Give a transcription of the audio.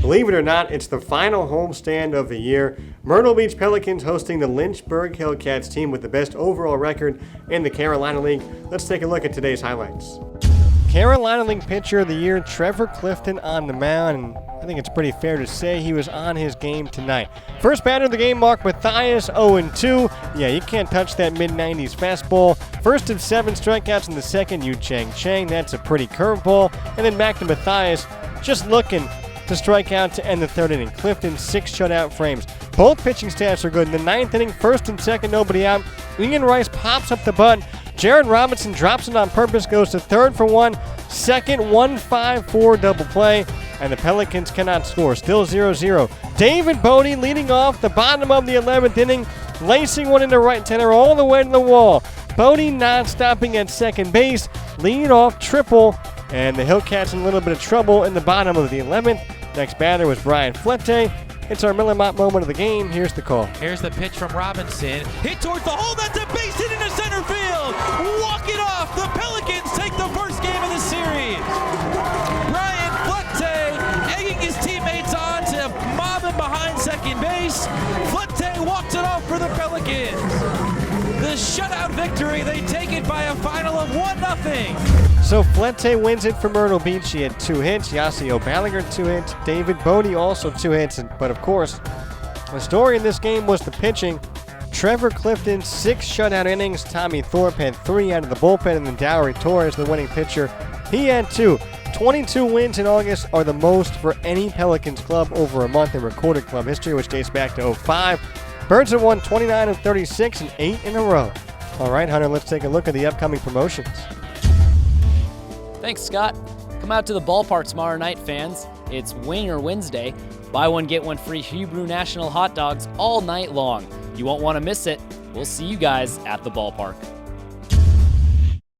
Believe it or not, it's the final homestand of the year. Myrtle Beach Pelicans hosting the Lynchburg Hellcats team with the best overall record in the Carolina League. Let's take a look at today's highlights. Carolina League Pitcher of the Year, Trevor Clifton on the mound, and I think it's pretty fair to say he was on his game tonight. First batter of the game, Mark Mathias, 0-2. Yeah, you can't touch that mid-90s fastball. First of 7 strikeouts in the second, Yu Chang. That's a pretty curveball. And then back to Mathias, just looking to strike out to end the third inning. Clifton, 6 shutout frames. Both pitching stats are good. In the 9th inning, first and second, nobody out. Ian Rice pops up the bunt. Jared Robinson drops it on purpose, goes to third for 1. Second, 1-5-4 double play, and the Pelicans cannot score. Still 0-0. David Bodie leading off the bottom of the 11th inning, lacing one into right center all the way to the wall. Bodie not stopping at second base, lead off triple, and the Hillcats in a little bit of trouble in the bottom of the 11th. Next batter was Bryant Flete. It's our Miller Mott moment of the game. Here's the call. Here's the pitch from Robinson. Hit towards the hole. That's a base hit into center field. Walk it off. The Pelicans take the first game of the series. Bryant Flete egging his teammates on to mob him behind second base. Flete walks it off for the Pelicans. The shutout victory. They take it by a final of 1-0. So Flete wins it for Myrtle Beach. He had 2 hits. Yasiel Balaguer 2 hits. David Bodie also 2 hits. But of course, the story in this game was the pitching. Trevor Clifton, 6 shutout innings. Tommy Thorpe had 3 out of the bullpen. And then Dowry Torres, the winning pitcher, he had 2. 22 wins in August are the most for any Pelicans club over a month in recorded club history, which dates back to 2005. Birds have won 29 of 36 and 8 in a row. All right, Hunter, let's take a look at the upcoming promotions. Thanks, Scott. Come out to the ballpark tomorrow night, fans. It's Winger Wednesday. Buy one, get one free Hebrew National hot dogs all night long. You won't want to miss it. We'll see you guys at the ballpark.